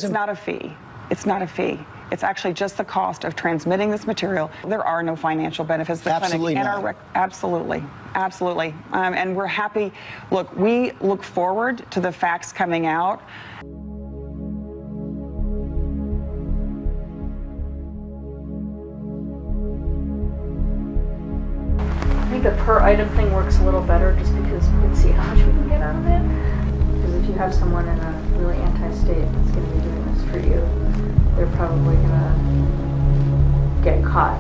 It's not a fee. It's not a fee. It's actually just the cost of transmitting this material. There are no financial benefits to the clinic. Absolutely. Absolutely. And we're happy. Look, we look forward to the facts coming out. I think the per item thing works a little better just because we can see how much we can get out of it. Because if you have someone in a really anti-state that's going to be doing this for you, they're probably going to get caught.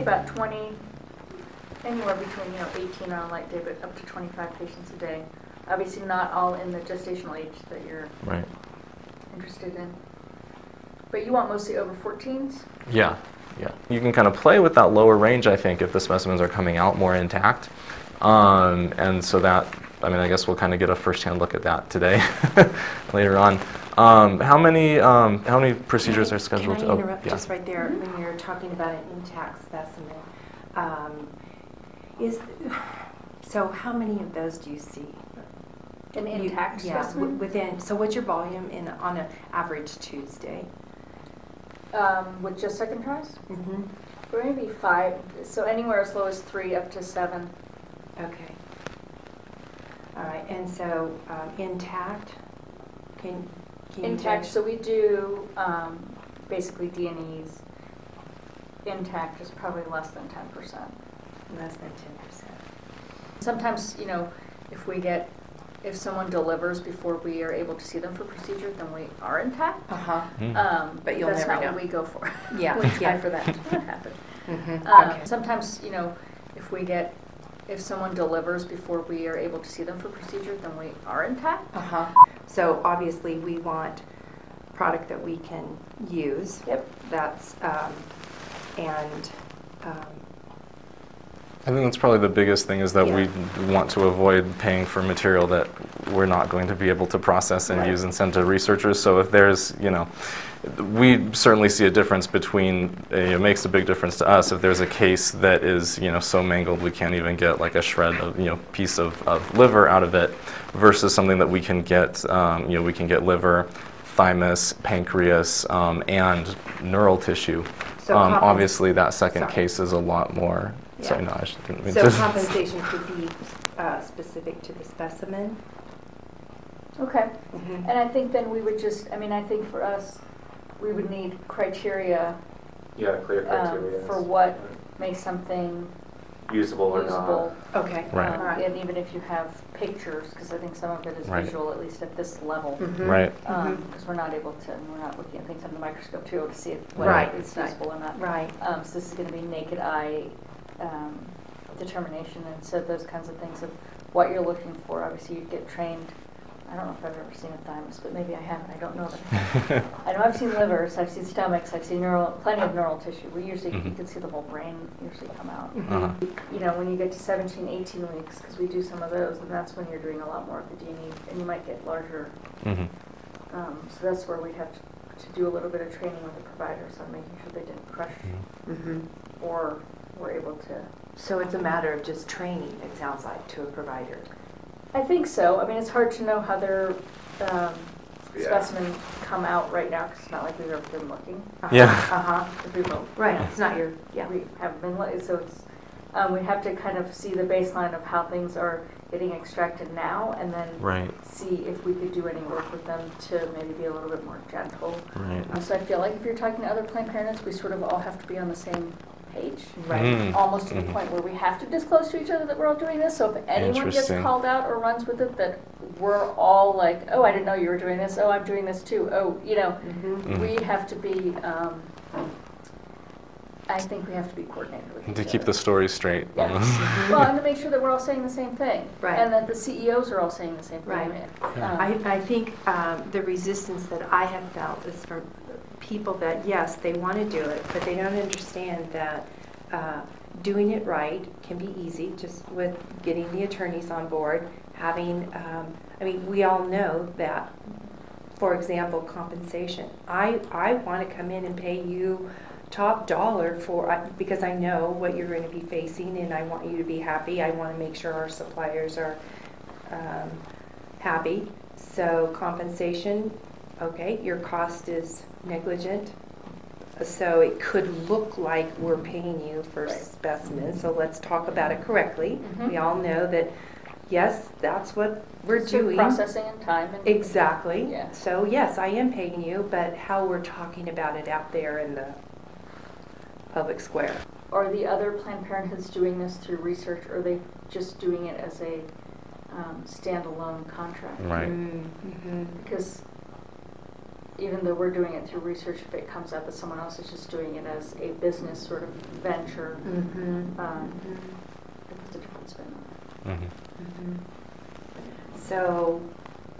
About 20, anywhere between 18 on a light day, but up to 25 patients a day. Obviously, not all in the gestational age that you're interested in. But you want mostly over 14s? Yeah, yeah. You can kind of play with that lower range, I think, if the specimens are coming out more intact. And so that, I mean, I guess we'll kind of get a first-hand look at that today, later on. How many procedures are scheduled? Can I interrupt just right there when you're talking about an intact specimen? So how many of those do you see? An intact specimen? Within. So what's your volume on an average Tuesday? With just second tries? Mm-hmm. Maybe 5. So anywhere as low as 3 up to 7. Okay. All right. And so intact. Can intact, so we do basically D&Es. Intact is probably less than 10%. Less than 10%. Sometimes, if someone delivers before we are able to see them for procedure, then we are intact. But you'll never know. That's not what we go for. Yeah. We try for that to happen. Okay. Sometimes, if someone delivers before we are able to see them for procedure, then we are intact. So obviously we want product that we can use. Yep. That's I think that's probably the biggest thing is that we want to avoid paying for material that we're not going to be able to process and use and send to researchers. So if there's, we certainly see a difference between, it makes a big difference to us if there's a case that is, so mangled we can't even get like a shred of, piece of liver out of it versus something that we can get, we can get liver, thymus, pancreas, and neural tissue. So obviously that second case is a lot more. Yeah. Sorry, no, I didn't mean to. So compensation could be specific to the specimen? Okay. And I think then we would just, I think for us, we would need criteria. Yeah, clear criteria. For what makes something usable or not. Okay. Right. And even if you have pictures, because I think some of it is visual, at least at this level. Right. Because we're not able to, we're not looking at things under the microscope to be able to see whether it's usable or not. Right. So this is going to be naked eye determination, and so those kinds of things of what you're looking for. Obviously, you get trained. I don't know if I've ever seen a thymus, but maybe I haven't. I don't know that. I know I've seen livers, I've seen stomachs, I've seen plenty of neural tissue. We usually, you can see the whole brain usually come out. When you get to 17, 18 weeks, because we do some of those, and that's when you're doing a lot more of the D&E, and you might get larger. So that's where we have to do a little bit of training with the providers on making sure they didn't crush or were able to. So it's a matter of just training, it sounds like, to a provider. I think so. It's hard to know how their specimens come out right now because it's not like we've ever been looking. Right. It's not your. We haven't been. So it's we have to kind of see the baseline of how things are getting extracted now, and then see if we could do any work with them to maybe be a little bit more gentle. So I feel like if you're talking to other Planned Parenthoods, we sort of all have to be on the same page, almost to the point where we have to disclose to each other that we're all doing this. So if anyone gets called out or runs with it, that we're all like, oh, I didn't know you were doing this. Oh, I'm doing this too. Oh, we have to be. I think we have to be coordinated with each To other. keep the story straight. Yes. Well, and to make sure that we're all saying the same thing. Right. And that the CEOs are all saying the same thing. Right. Um, I think the resistance that I have felt is from people that, yes, they want to do it, but they don't understand that doing it right can be easy, just with getting the attorneys on board, having, I mean, we all know that, for example, compensation. I want to come in and pay you top dollar for, because I know what you're going to be facing, and I want you to be happy. I want to make sure our suppliers are happy. So compensation, okay, your cost is negligent. So it could look like we're paying you for specimens. So let's talk about it correctly. We all know that, yes, that's what we're doing. Processing and time. And Exactly. Yeah. So yes, I am paying you, but how we're talking about it out there in the public square. Are the other Planned Parenthoods doing this through research, or are they just doing it as a standalone contract? Right. Because even though we're doing it through research, if it comes out that someone else is just doing it as a business sort of venture, it's a different spin on it. So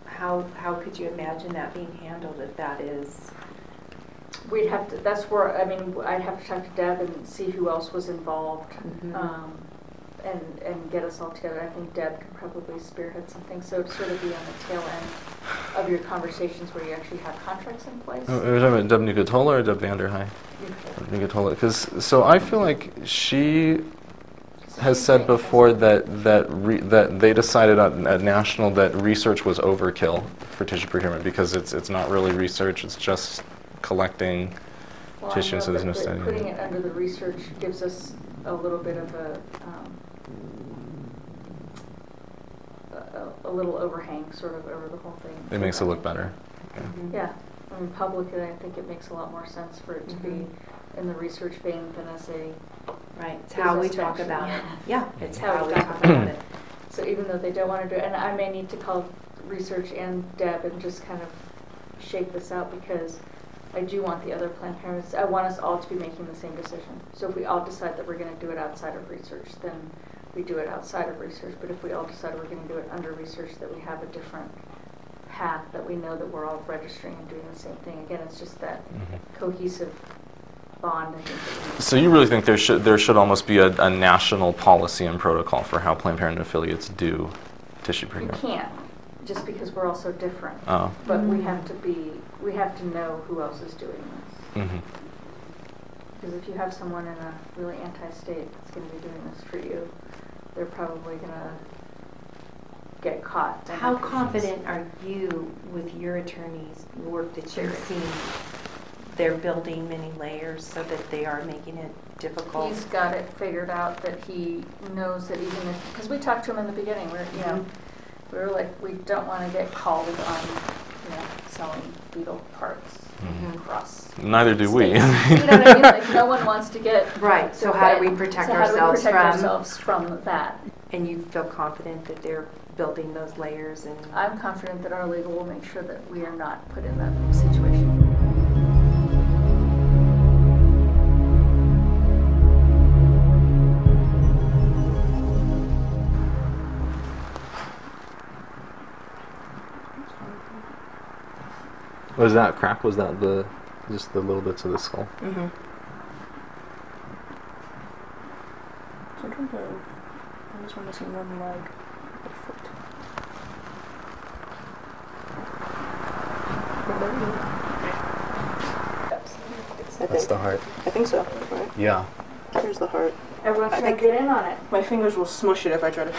how could you imagine that being handled if that is? We'd have to, that's where, I mean, I'd have to talk to Deb and see who else was involved, and get us all together. I think Deb could probably spearhead something, so to sort of be on the tail end of your conversations where you actually have contracts in place. Are we talking about Deb Nucatola or Deb Vanderhei? Nucatola, because so I feel like she has said before that they decided at national that research was overkill for tissue procurement because it's not really research, it's just collecting tissue, so there's no study. Putting it under the research gives us a little bit of a little overhang sort of over the whole thing. It makes it look better. Yeah, I mean, publicly, I think it makes a lot more sense for it to be in the research vein than as a It's how we talk venture. about it. Yeah, it's how we talk about it. So even though they don't want to do it, and I may need to call research and Deb and just kind of shake this out, because I do want the other Planned Parenthood, I want us all to be making the same decision. So if we all decide that we're going to do it outside of research, then we do it outside of research. But if we all decide we're going to do it under research, that we have a different path, that we know that we're all registering and doing the same thing. Again, it's just that cohesive bond, I think. So you really think there should almost be a national policy and protocol for how Planned Parenthood affiliates do tissue You procurement? can't, just because we're all so different. Oh. But we have to know who else is doing this. Because if you have someone in a really anti-state that's going to be doing this for you, they're probably going to get caught. How confident are you with your attorneys, the work that you've seen? They're building many layers so that they are making it difficult. He's got it figured out, that he knows that even if, because we talked to him in the beginning, we were like, we don't want to get called on, selling beetle parts across. Neither do we. You know what I mean? Like, no one wants to get Right. So how do we protect ourselves from that? And you feel confident that they're building those layers? And I'm confident that our legal will make sure that we are not put in that situation. Was that crack? Was that just the little bits of the skull? Sometimes I just want to see one leg, a foot. That's the heart. I think so, right? Yeah. Here's the heart. Everyone's I trying to think- get in on it. My fingers will smush it if I try to.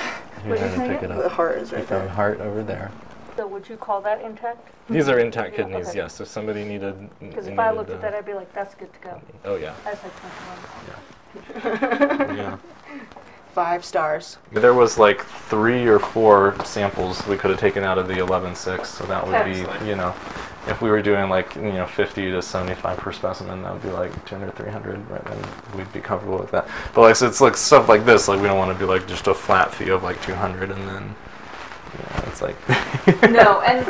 You're trying to pick it The up. heart is You right found there. heart over there. So would you call that intact? These are intact Yeah, kidneys, okay. yes. If somebody needed... Because if I looked at that, I'd be like, that's good to go. Oh, yeah. That's like 21. Yeah. 5 stars. There was like 3 or 4 samples we could have taken out of the 11.6, so that would be, Excellent. if we were doing like, 50 to 75 per specimen, that would be like 200, 300, right? And we'd be comfortable with that. But like, so it's like stuff like this, like we don't want to do like just a flat fee of like 200 and then, it's like... No, and,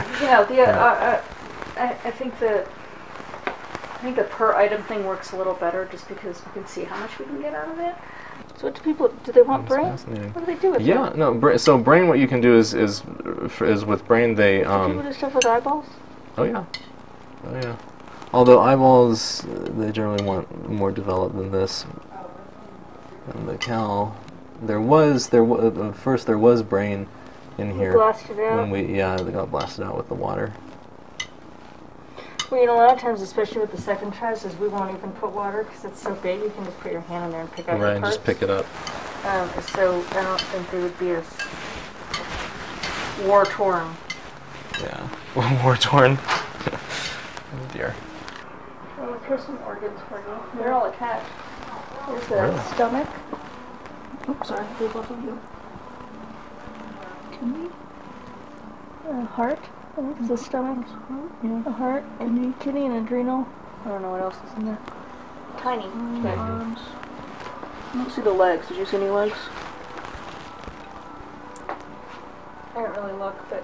I think that think the per item thing works a little better just because we can see how much we can get out of it. So what do people, do they want brain? What do they do with Yeah, it? no, so brain, what you can do is with brain, they, Do people do stuff with eyeballs? oh yeah. Oh yeah. Although eyeballs, they generally want more developed than this. And the cow, first there was brain in here. Blasted out? They got blasted out with the water. Well, you know, a lot of times, especially with the second tries, is we won't even put water because it's so big. You can just put your hand in there and pick out Right, the parts. just pick it up. So I don't think they would be as war-torn. Yeah, war torn. Oh dear. Well, here's some organs for you. They're all attached. There's the Really? stomach. Oops, sorry, they both of you. Kidney. Heart. I think it's the stomach. Yeah. A heart. Kidney and adrenal. I don't know what else is in there. Tiny. Arms. I don't see the legs. Did you see any legs? I didn't really look, but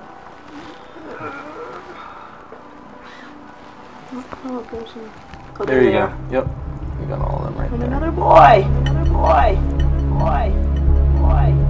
Oh, there's some. Oh, There you they go. are. Yep. You got all of them right And there. another boy. Another boy. Boy. Boy.